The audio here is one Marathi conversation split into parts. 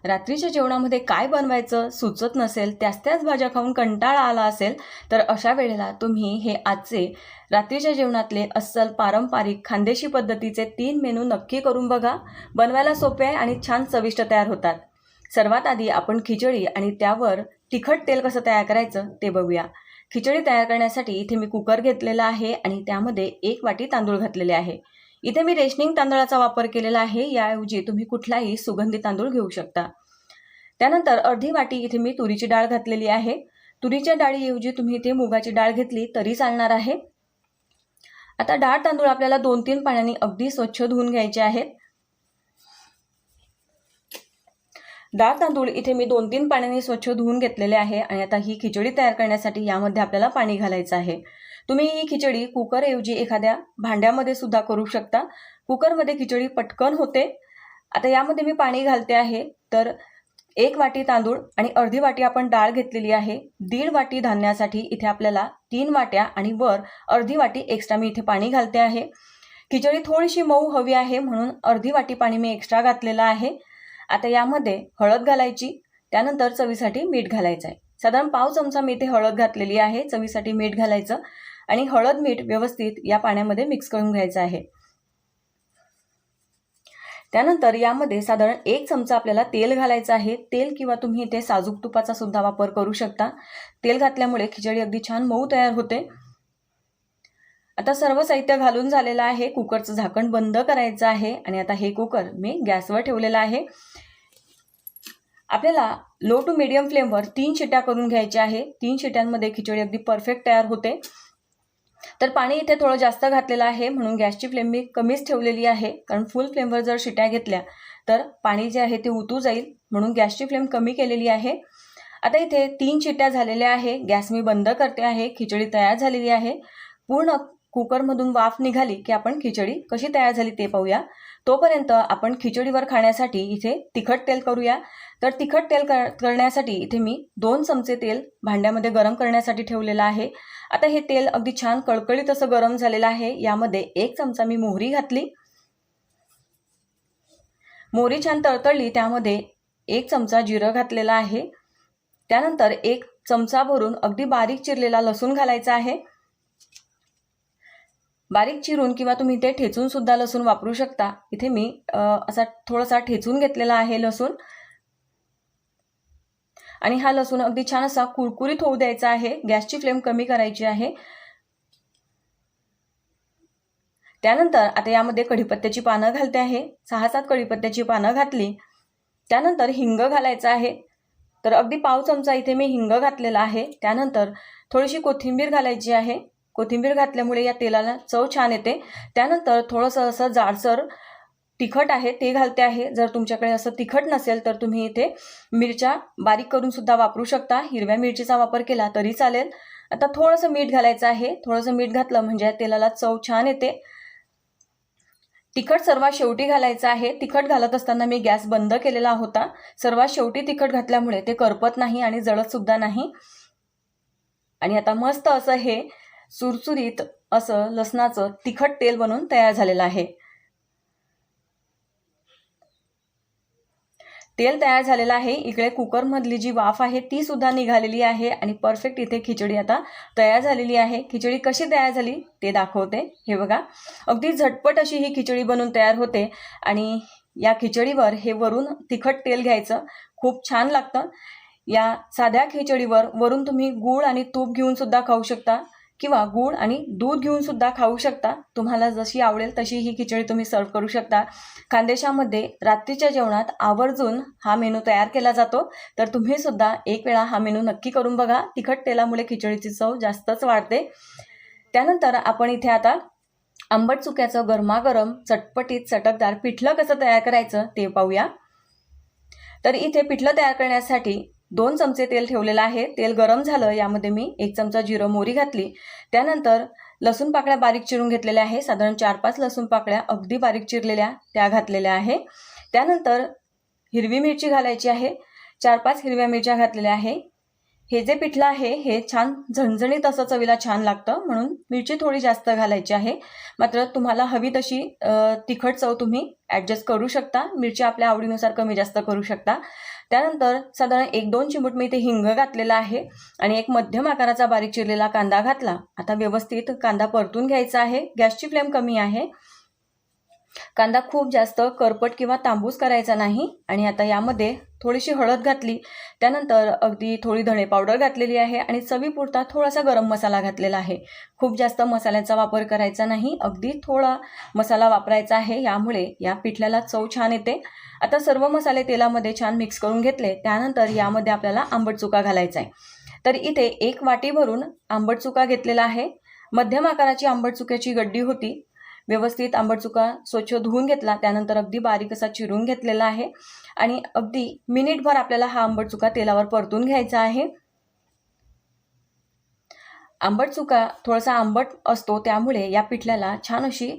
रात्रीच्या जेवणामध्ये काय बनवायचं सुचत नसेल, त्याच भाज्या खाऊन कंटाळा आला असेल, तर अशा वेळेला तुम्ही हे आजचे रात्रीच्या जेवणातले अस्सल पारंपरिक खानदेशी पद्धतीचे 3 मेनू नक्की करून बघा. बनवायला सोपे आहे आणि छान चविष्ट तयार होतात. सर्वात आधी आपण खिचडी आणि त्यावर तिखट तेल कसं तयार करायचं ते बघूया. खिचडी तयार करण्यासाठी इथे मी कुकर घेतलेला आहे आणि त्यामध्ये 1 वाटी तांदूळ घातलेले आहे. इथे मी रेशनिंग तांदळाचा वापर केलेला आहे. याऐवजी तुम्ही कुठलाही सुगंधी तांदूळ घेऊ शकता. त्यानंतर अर्धी वाटी इथे मी तुरीची डाळ घातलेली आहे. तुरीच्या डाळीऐवजी तुम्ही इथे मुगाची डाळ घेतली तरी चालणार आहे. आता डाळ तांदूळ आपल्याला 2-3 पाण्याने अगदी स्वच्छ धुवून घ्यायचे आहेत. डाळ तांदूळ इथे मी 2-3 पाण्याने स्वच्छ धुवून घेतलेले आहे आणि आता ही खिचडी तयार करण्यासाठी यामध्ये आपल्याला पाणी घालायचं आहे. तुम्ही ही खिचडी कुकरऐवजी एखाद्या भांड्यामध्ये सुद्धा करू शकता. कुकरमध्ये खिचडी पटकन होते. आता यामध्ये मी पाणी घालते आहे. तर 1 वाटी तांदूळ आणि अर्धी वाटी आपण डाळ घेतलेली आहे. 1.5 वाटी धान्यासाठी इथे आपल्याला 3 वाट्या आणि वर अर्धी वाटी एक्स्ट्रा मी इथे पाणी घालते आहे. खिचडी थोडीशी मऊ हवी आहे म्हणून अर्धी वाटी पाणी मी एक्स्ट्रा घातलेलं आहे. आता यामध्ये हळद घालायची, त्यानंतर चवीसाठी मीठ घालायचं आहे. साधारण पाव चमचा मी इथे हळद घातलेली आहे. चवीसाठी मीठ घालायचं आणि हळद मीठ व्यवस्थित या पाण्यामध्ये मिक्स करून घ्यायचं आहे. त्यानंतर यामध्ये साधारण 1 चमचा आपल्याला तेल घालायचं आहे. तेल किंवा तुम्ही इथे साजूक तुपाचा सुद्धा वापर करू शकता. तेल घातल्यामुळे खिचडी अगदी छान मऊ तयार होते. आता सर्व साहित्य घालून झालेलं आहे. कुकरचं झाकण बंद करायचं आहे आणि आता हे कुकर मी गॅसवर ठेवलेलं आहे. आपल्याला लो टू मीडियम फ्लेमवर 3 शिट्या करून घ्यायच्या आहे. 3 शिट्यांमध्ये खिचडी अगदी परफेक्ट तयार होते. तर पाणी इथे थोडं जास्त घातलेलं आहे म्हणून गॅसची फ्लेम मी कमीच ठेवलेली आहे. कारण फुल फ्लेमवर जर शिट्या घेतल्या तर पाणी जे आहे ते उतू जाईल म्हणून गॅसची फ्लेम कमी केलेली आहे. आता इथे 3 शिट्या झालेल्या आहे. गॅस मी बंद करते आहे. खिचडी तयार झालेली आहे. पूर्ण कुकरमधून वाफ निघाली की आपण खिचडी कशी तयार झाली ते पाहूया. तोपर्यंत आपण खिचडीवर खाण्यासाठी इथे तिखट तेल करूया. तर तिखट तेल करण्यासाठी इथे मी 2 चमचे तेल भांड्यामध्ये गरम करण्यासाठी ठेवलेलं आहे. आता हे तेल अगदी छान कळकळीत असं गरम झालेलं आहे. यामध्ये 1 चमचा मी मोहरी घातली. मोहरी छान तळतळली त्यामध्ये 1 चमचा जिरं घातलेला आहे. त्यानंतर 1 चमचा भरून अगदी बारीक चिरलेला लसूण घालायचा आहे. बारीक चिरून किंवा तुम्ही इथे ठेचून सुद्धा लसूण वापरू शकता. इथे मी असा थोडासा ठेचून घेतलेला आहे लसूण आणि हा लसूण अगदी छान असा कुरकुरीत होऊ द्यायचा आहे. गॅसची फ्लेम कमी करायची आहे. त्यानंतर आता यामध्ये कढीपत्त्याची पानं घालते आहे. 6-7 कढीपत्त्याची पानं घातली. त्यानंतर हिंग घालायचं आहे. तर अगदी पाव चमचा इथे मी हिंग घातलेला आहे. त्यानंतर थोडीशी कोथिंबीर घालायची आहे. कोथिंबीर घातल्यामुळे या तेलाला चव छान येते. त्यानंतर थोडंसं असं जाडसर तिखट आहे ते घालते आहे. जर तुमच्याकडे असं तिखट नसेल तर तुम्ही इथे मिरच्या बारीक करून सुद्धा वापरू शकता. हिरव्या मिरचीचा वापर केला तरी चालेल. आता थोडंसं मीठ घालायचं आहे. थोडंसं मीठ घातलं म्हणजे या तेलाला चव छान येते. तिखट सर्वात शेवटी घालायचं आहे. तिखट घालत असताना मी गॅस बंद केलेला होता. सर्वात शेवटी तिखट घातल्यामुळे ते करपत नाही आणि जळत सुद्धा नाही. आणि आता मस्त असं हे सुरसुरीत असं लसणाचं तिखट तेल बनून तयार झालेलं आहे. तेल तयार झालेलं आहे. इकडे कुकरमधली जी वाफ आहे ती सुद्धा निघालेली आहे आणि परफेक्ट इथे खिचडी आता तयार झालेली आहे. खिचडी कशी तयार झाली ते दाखवते. हे बघा अगदी झटपट अशी ही खिचडी बनून तयार होते आणि या खिचडीवर हे वरून तिखट तेल घ्यायचं खूप छान लागतं. या साध्या खिचडीवर वरून तुम्ही गूळ आणि तूप घेऊन सुद्धा खाऊ शकता किंवा गूळ आणि दूध घेऊन सुद्धा खाऊ शकता. तुम्हाला जशी आवडेल तशी ही खिचडी तुम्ही सर्व करू शकता. खानदेशामध्ये रात्रीच्या जेवणात आवर्जून हा मेनू तयार केला जातो. तर तुम्ही सुद्धा एक वेळा हा मेनू नक्की करून बघा. तिखट तेलामुळे खिचडीची चव जास्तच वाढते. त्यानंतर आपण इथे आता आंबट चुक्याचं गरमागरम चटपटीत चटकदार पिठलं कसं तयार करायचं ते पाहूया. तर इथे पिठलं तयार करण्यासाठी 2 चमचे तेल ठेवलेलं आहे. तेल गरम झालं. यामध्ये मी 1 चमचा जिरं मोहरी घातली. त्यानंतर लसूण पाकळ्या बारीक चिरून घेतलेल्या आहे. साधारण 4-5 लसूण पाकळ्या अगदी बारीक चिरलेल्या त्या घातलेल्या आहे. त्यानंतर हिरवी मिरची घालायची आहे. 4-5 हिरव्या मिरच्या घातलेल्या आहे. हे जे पिठलं आहे हे छान झणझणीत असं चवीला छान लागतं, म्हणून मिरची थोडी जास्त घालायची आहे. मात्र तुम्हाला हवी तशी तिखट चव तुम्ही ॲडजस्ट करू शकता. मिरची आपल्या आवडीनुसार कमी जास्त करू शकता. त्यानंतर साधारण 1-2 चिमूट मी इथे हिंग घातलेला आहे आणि एक मध्यम आकाराचा बारीक चिरलेला कांदा घातला. आता व्यवस्थित कांदा परतून घ्यायचा आहे. गॅसची फ्लेम कमी आहे. कांदा खूप जास्त करपट किंवा तांबूस करायचा नाही. आणि आता यामध्ये थोडीशी हळद घातली. त्यानंतर अगदी थोडी धणे पावडर घातलेली आहे आणि चवीपुरता थोडासा गरम मसाला घातलेला आहे. खूप जास्त मसाल्याचा वापर करायचा नाही, अगदी थोडा मसाला वापरायचा आहे. यामुळे या पिठल्याला चव छान येते. आता सर्व मसाले तेलामध्ये छान मिक्स करून घेतले. त्यानंतर यामध्ये आपल्याला आंबट चुका घालायचा आहे. तर इथे 1 वाटी भरून आंबट चुका घेतलेला आहे. मध्यम आकाराची आंबट चुक्याची गड्डी होती. व्यवस्थित आंबट चुका स्वच्छ धुवून घेतला. त्यानंतर अगदी बारीक असा चिरून घेतलेला आहे आणि अगदी मिनिटभर आपल्याला हा आंबट चुका तेलावर परतून घ्यायचा आहे. आंबट चुका थोडासा आंबट असतो, त्यामुळे या पिठल्याला छान अशी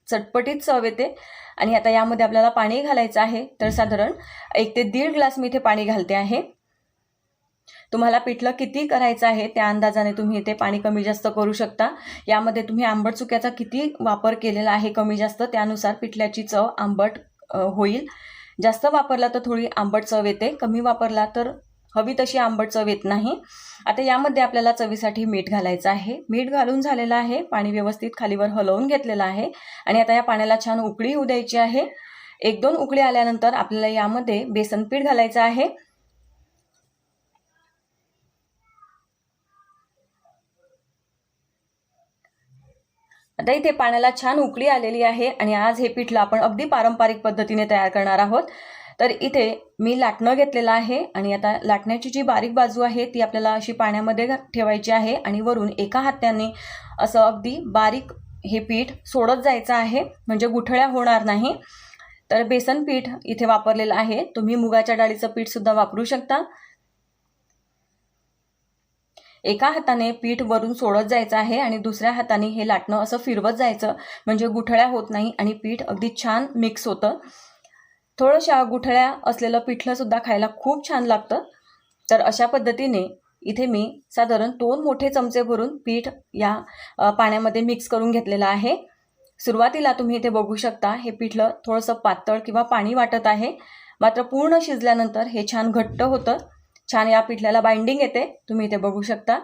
चटपटीत चव येते. आणि आता यामध्ये आपल्याला पाणी घालायचं आहे. तर साधारण 1 ते 1.5 ग्लास मी इथे पाणी घालते आहे. तुम्हाला पिठलं किती करायचं आहे त्या अंदाजाने तुम्ही इथे पाणी कमी जास्त करू शकता. यामध्ये तुम्ही आंबट चुक्याचा किती वापर केलेला आहे कमी जास्त, त्यानुसार पिठल्याची चव आंबट होईल. जास्त वापरला तर थोडी आंबट चव येते, कमी वापरला तर हवी तशी आंबट चव येत नाही. आता यामध्ये आपल्याला चवीसाठी मीठ घालायचं आहे. मीठ घालून झालेलं आहे. पाणी व्यवस्थित खालीवर हलवून घेतलेलं आहे आणि आता या पाण्याला छान उकळी येऊ द्यायची आहे. 1-2 उकळी आल्यानंतर आपल्याला यामध्ये बेसन पीठ घालायचं आहे. आता इथे पाण्याला छान उकळी आलेली आहे आणि आज हे पिठलं आपण अगदी पारंपरिक पद्धतीने तयार करणार आहोत. तर इथे मी लाटणं घेतलेलं आहे आणि आता लाटण्याची जी बारीक बाजू आहे ती आपल्याला अशी पाण्यामध्ये ठेवायची आहे आणि वरून एका हाताने असं अगदी बारीक हे पीठ सोडत जायचं आहे, म्हणजे गुठळ्या होणार नाही. तर बेसन पीठ इथे वापरलेलं आहे. तुम्ही मुगाच्या डाळीचं पीठ सुद्धा वापरू शकता. एका हाताने पीठ वरून सोडत जायचं आहे आणि दुसऱ्या हाताने हे लाटणं असं फिरवत जायचं, म्हणजे गुठळ्या होत नाही आणि पीठ अगदी छान मिक्स होतं. थोड्याशा गुठळ्या असलेलं पिठलं सुद्धा खायला खूप छान लागतं. तर अशा पद्धतीने इथे मी साधारण 2 मोठे चमचे भरून पीठ या पाण्यामध्ये मिक्स करून घेतलेलं आहे. सुरुवातीला तुम्ही इथे बघू शकता हे पिठलं थोडंसं पातळ किंवा पाणी वाटत आहे, मात्र पूर्ण शिजल्यानंतर हे छान घट्ट होतं. छान या पिठल्याला बाइंडिंग येते, तुम्ही इथे बघू शकता.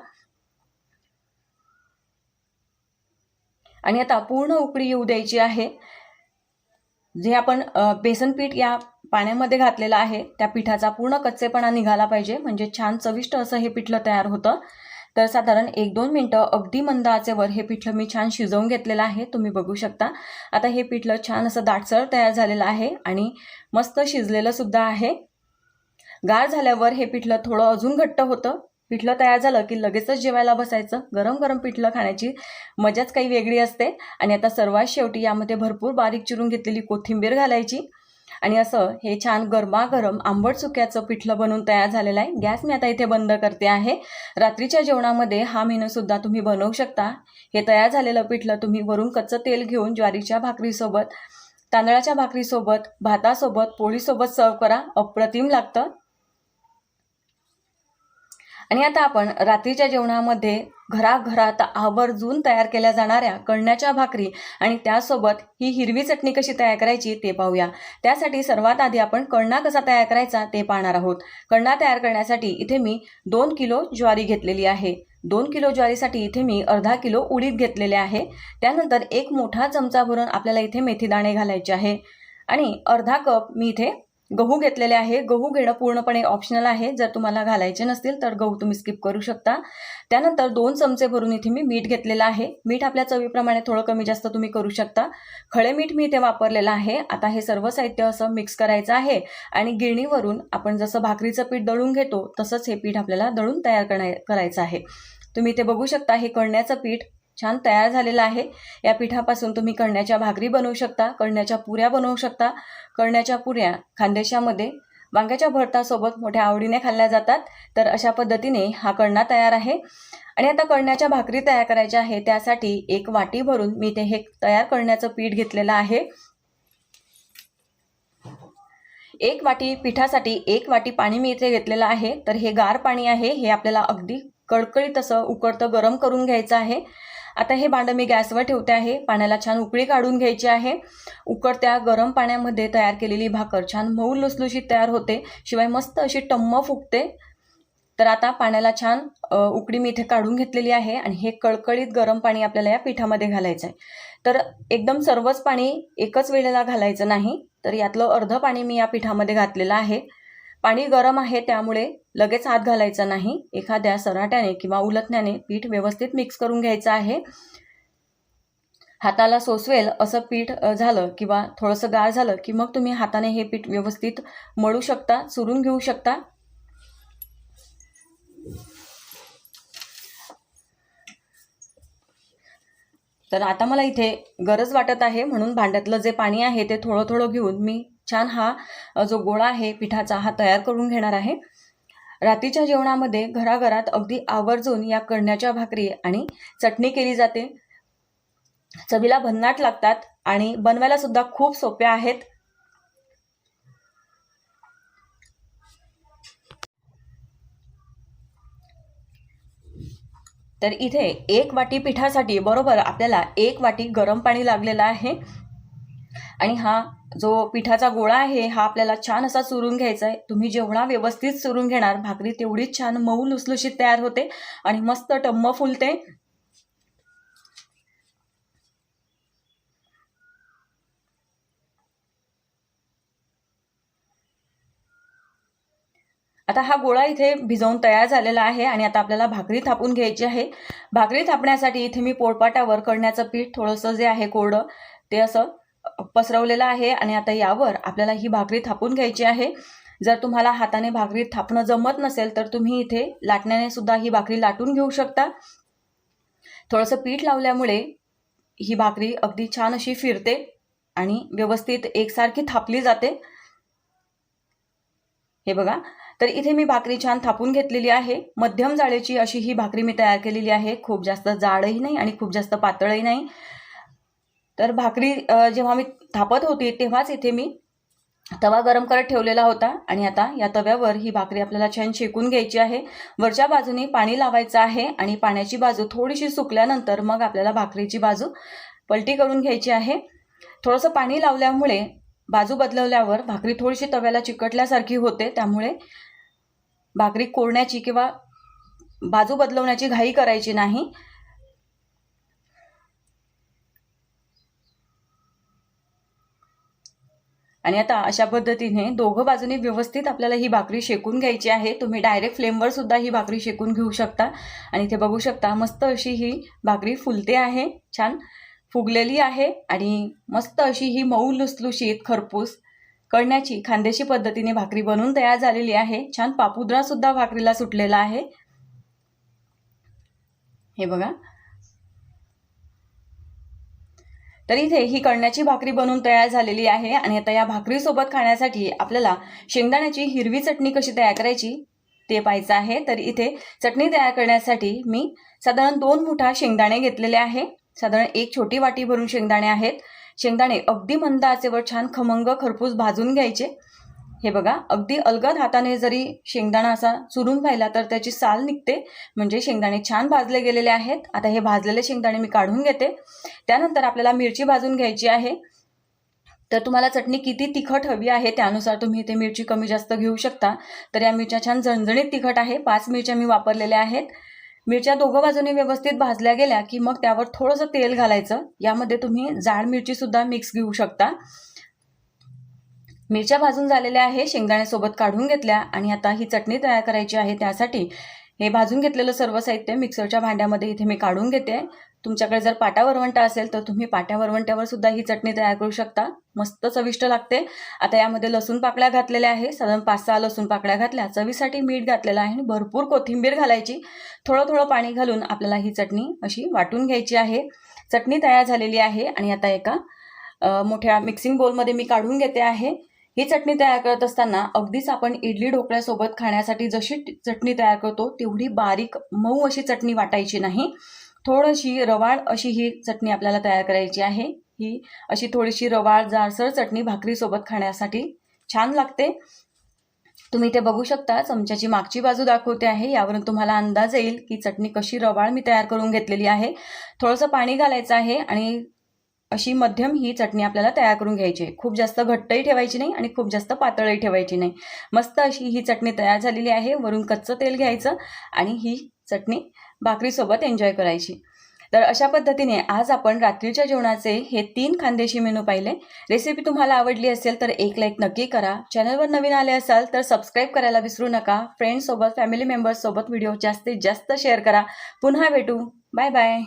आणि आता पूर्ण उकळी येऊ द्यायची आहे. जे आपण बेसन पीठ या पाण्यामध्ये घातलेलं आहे त्या पिठाचा पूर्ण कच्चेपणा निघाला पाहिजे, म्हणजे छान चविष्ट असं हे पिठलं तयार होतं. तर साधारण 1-2 मिनिटं अगदी मंद आचेवर हे पिठलं मी छान शिजवून घेतलेलं आहे, तुम्ही बघू शकता. आता हे पिठलं छान असं दाटसर तयार झालेलं आहे आणि मस्त शिजलेलं सुद्धा आहे. गार झाल्यावर हे पिठलं थोडं अजून घट्ट होतं. पिठलं तयार झालं की लगेचच जेवायला बसायचं. गरम गरम पिठलं खाण्याची मजाच काही वेगळी असते. आणि आता सर्वात शेवटी यामध्ये भरपूर बारीक चिरून घेतलेली कोथिंबीर घालायची आणि असं हे छान गरमागरम आंबट चुक्याचं पिठलं बनवून तयार झालेलं आहे. गॅस मी आता इथे बंद करते आहे. रात्रीच्या जेवणामध्ये हा मेनूसुद्धा तुम्ही बनवू शकता. हे तयार झालेलं पिठलं तुम्ही वरून कच्चं तेल घेऊन ज्वारीच्या भाकरीसोबत, तांदळाच्या भाकरीसोबत, भातासोबत, पोळीसोबत सर्व करा. अप्रतिम लागतं. आणि आता आपण रात्रीच्या जेवणामध्ये घराघरात आवर्जून तयार केल्या जाणाऱ्या कळण्याच्या भाकरी आणि त्यासोबत ही हिरवी चटणी कशी तयार करायची ते पाहूया. त्यासाठी सर्वात आधी आपण कळणा कसा तयार करायचा ते पाहणार आहोत. कळणा तयार करण्यासाठी इथे मी 2 किलो ज्वारी घेतलेली आहे. 2 किलो ज्वारीसाठी इथे मी अर्धा किलो उडीद घेतलेले आहे. त्यानंतर 1 मोठा चमचा भरून आपल्याला इथे मेथीदाणे घालायचे आहे आणि अर्धा कप मी इथे गहू घेतलेले आहे. गहू घेणं पूर्णपणे ऑप्शनल आहे. जर तुम्हाला घालायचे नसतील तर गहू तुम्ही स्किप करू शकता. त्यानंतर 2 चमचे भरून इथे मी मीठ घेतलेलं आहे. मीठ आपल्या चवीप्रमाणे थोडं कमी जास्त तुम्ही करू शकता. खडे मीठ मी इथे वापरलेलं आहे. आता हे सर्व साहित्य असं मिक्स करायचं आहे आणि गिरणीवरून आपण जसं भाकरीचं पीठ दळून घेतो तसंच हे पीठ आपल्याला दळून तयार करायचं आहे. तुम्ही इथे बघू शकता हे कळण्याचं पीठ छान तयार झालेलं आहे. या पिठापासून तुम्ही कळण्याच्या भाकरी बनवू शकता, कळण्याच्या पुऱ्या बनवू शकता. कळण्याच्या पुऱ्या खानदेशामध्ये वांग्याच्या भरतासोबत मोठ्या आवडीने खाल्ल्या जातात. तर अशा पद्धतीने हा कळणा तयार आहे. आणि आता कळण्याच्या भाकरी तयार करायच्या आहे. त्यासाठी 1 वाटी भरून मी ते हे तयार कळण्याचं पीठ घेतलेलं आहे. 1 वाटी पिठासाठी 1 वाटी पाणी मी इथे घेतलेलं आहे. तर हे गार पाणी आहे, हे आपल्याला अगदी कडकडीत असं उकळतं गरम करून घ्यायचं आहे. आता हे भांडं मी गॅसवर ठेवते आहे. पाण्याला छान उकळी काढून घ्यायची आहे. उकळत्या गरम पाण्यामध्ये तयार केलेली भाकर छान मऊ लुसलुशीत तयार होते, शिवाय मस्त अशी टम्म फुगते. तर आता पाण्याला छान उकळी मी इथे काढून घेतलेली आहे आणि हे कळकळीत गरम पाणी आपल्याला या पिठामध्ये घालायचं आहे. तर एकदम सर्वच पाणी एकच वेळेला घालायचं नाही, तर यातलं अर्धं पाणी मी या पिठामध्ये घातलेलं आहे. पाणी गरम आहे त्यामुळे लगेच हात घालायचा नाही. एखाद्या सराट्याने किंवा उलटण्याने पीठ व्यवस्थित मिक्स करून घ्यायचं आहे. हाताला सोसवेल असं पीठ झालं किंवा थोडंसं गार झालं की मग तुम्ही हाताने हे पीठ व्यवस्थित मळू शकता, चुरून घेऊ शकता. तर आता मला इथे गरज वाटत आहे म्हणून भांड्यातलं जे पाणी आहे ते थोडं थोडं घेऊन मी छान हा जो गोळा आहे पिठाचा हा तयार करून घेणार आहे. रात्रीच्या जेवणामध्ये घराघरात अगदी आवर्जून या कणण्याच्या भाकरी आणि चटणी केली जाते. चवीला भन्नाट लागतात आणि बनवायला सुद्धा खूप सोप्या आहेत. तर इथे 1 वाटी पिठासाठी बरोबर आपल्याला 1 वाटी गरम पाणी लागलेलं आहे. आणि हा जो पिठाचा गोळा आहे हा आपल्याला छान असा चुरून घ्यायचा आहे. तुम्ही जेवढा व्यवस्थित चुरून घेणार भाकरी तेवढीच छान मऊ लुसलुशीत तयार होते आणि मस्त टम्म फुलते. आता हा गोळा इथे भिजवून तयार झालेला आहे आणि आता आपल्याला भाकरी थापून घ्यायची आहे. भाकरी थापण्यासाठी इथे मी पोळपाटावर कणण्याचं पीठ थोडंसं जे आहे कोरडं ते असं पसरवलेलं आहे आणि आता यावर आपल्याला ही भाकरी थापून घ्यायची आहे. जर तुम्हाला हाताने भाकरी थापणं जमत नसेल तर तुम्ही इथे लाटण्याने सुद्धा ही भाकरी लाटून घेऊ शकता. थोडंसं पीठ लावल्यामुळे ही भाकरी अगदी छान अशी फिरते आणि व्यवस्थित एकसारखी थापली जाते. हे बघा, तर इथे मी भाकरी छान थापून घेतलेली आहे. मध्यम जाळीची अशी ही भाकरी मी तयार केलेली आहे. खूप जास्त जाडही नाही आणि खूप जास्त पातळही नाही. तर भाकरी जेव्हा मी थापत होती तेव्हाच इथे मी तवा गरम करत ठेवलेला होता आणि आता या तव्यावर ही भाकरी आपल्याला छान शेकून घ्यायची आहे. वरच्या बाजूने पाणी लावायचं आहे आणि पाण्याची बाजू थोडीशी सुकल्यानंतर मग आपल्याला भाकरीची बाजू पलटी करून घ्यायची आहे. थोडंसं पाणी लावल्यामुळे बाजू बदलवल्यावर भाकरी थोडीशी तव्याला चिकटल्यासारखी होते, त्यामुळे भाकरी कोरण्याची किंवा बाजू बदलवण्याची घाई करायची नाही. आणि आता अशा पद्धतीने दोघं बाजूनी व्यवस्थित आपल्याला ही भाकरी शेकून घ्यायची आहे. तुम्ही डायरेक्ट फ्लेमवर सुद्धा ही भाकरी शेकून घेऊ शकता. आणि इथे बघू शकता मस्त अशी ही भाकरी फुलते आहे, छान फुगलेली आहे आणि मस्त अशी ही मऊ लुसलुशीत खरपूस कळण्याची खानदेशी पद्धतीने भाकरी बनवून तयार झालेली आहे. छान पापुद्रा सुद्धा भाकरीला सुटलेला आहे. हे बघा, तर इथे ही कळण्याची भाकरी बनवून तयार झालेली आहे. आणि आता या भाकरीसोबत खाण्यासाठी आपल्याला शेंगदाण्याची हिरवी चटणी कशी तयार करायची ते पाहायचं आहे. तर इथे चटणी तयार करण्यासाठी मी साधारण 2 मुठा शेंगदाणे घेतलेले आहे. साधारण 1 छोटी वाटी भरून शेंगदाणे आहेत. शेंगदाणे अगदी मंद आचेवर छान खमंग खरपूस भाजून घ्यायचे. हे बघा, अगदी अलगद हाताने जरी शेंगदाणा असा चुरून पाहिला तर त्याची साल निघते, म्हणजे शेंगदाणे छान भाजले गेलेले आहेत. आता हे भाजलेले शेंगदाणे मी काढून घेते. त्यानंतर आपल्याला मिरची भाजून घ्यायची आहे. तर तुम्हाला चटणी किती तिखट हवी आहे त्यानुसार तुम्ही इथे मिरची कमी जास्त घेऊ शकता. तर या मिरच्या छान झणझणीत तिखट आहे. 5 मिरच्या मी वापरलेल्या आहेत. मिरच्या दोघं बाजूने व्यवस्थित भाजल्या गेल्या की मग त्यावर थोडंसं तेल घालायचं. यामध्ये तुम्ही जाड मिरची सुद्धा मिक्स घेऊ शकता. मिरच्या भाजून झालेल्या आहे, शेंगदाण्यासोबत काढून घेतल्या आणि आता ही चटणी तयार करायची आहे. त्यासाठी हे भाजून घेतलेलं सर्व साहित्य मिक्सरच्या भांड्यामध्ये इथे मी काढून घेते. तुमच्याकडे जर पाटा वरवंटा असेल तर तुम्ही पाट्या वरवंट्यावर सुद्धा ही चटणी तयार करू शकता. मस्त चविष्ट लागते. आता यामध्ये लसूण पाकळ्या घातलेल्या आहे. साधारण 5-6 लसूण पाकळ्या घातल्या. चवीसाठी मीठ घातलेलं आहे आणि भरपूर कोथिंबीर घालायची. थोडं थोडं पाणी घालून आपल्याला ही चटणी अशी वाटून घ्यायची आहे. चटणी तयार झालेली आहे आणि आता एका मोठ्या मिक्सिंग बोलमध्ये मी काढून घेते आहे. ही चटणी तयार करत असताना अगदीच आपण इडली ढोकळ्यासोबत खाण्यासाठी जशी चटणी तयार करतो तेवढी बारीक मऊ अशी चटणी वाटायची नाही. थोडीशी रवाळ अशी ही चटणी आपल्याला तयार करायची आहे. ही अशी थोडीशी रवाळ जाडसर चटणी भाकरीसोबत खाण्यासाठी छान लागते. तुम्ही इथे बघू शकता, चमच्याची मागची बाजू दाखवते आहे. यावरून तुम्हाला अंदाज येईल की चटणी कशी रवाळ मी तयार करून घेतलेली आहे. थोडंसं पाणी घालायचं आहे आणि अशी मध्यम ही चटणी आपल्याला तयार करून घ्यायची आहे. खूप जास्त घट्टही ठेवायची नाही आणि खूप जास्त पातळही ठेवायची नाही. मस्त अशी ही चटणी तयार झालेली आहे. वरून कच्चं तेल घ्यायचं आणि ही चटणी भाकरीसोबत एन्जॉय करायची. तर अशा पद्धतीने आज आपण रात्रीच्या जेवणाचे हे 3 खानदेशी मेनू पाहिले. रेसिपी तुम्हाला आवडली असेल तर एक लाईक नक्की करा. चॅनलवर नवीन आले असाल तर सबस्क्राईब करायला विसरू नका. फ्रेंड्ससोबत, फॅमिली मेंबर्ससोबत व्हिडिओ जास्तीत जास्त शेअर करा. पुन्हा भेटू. Bye bye.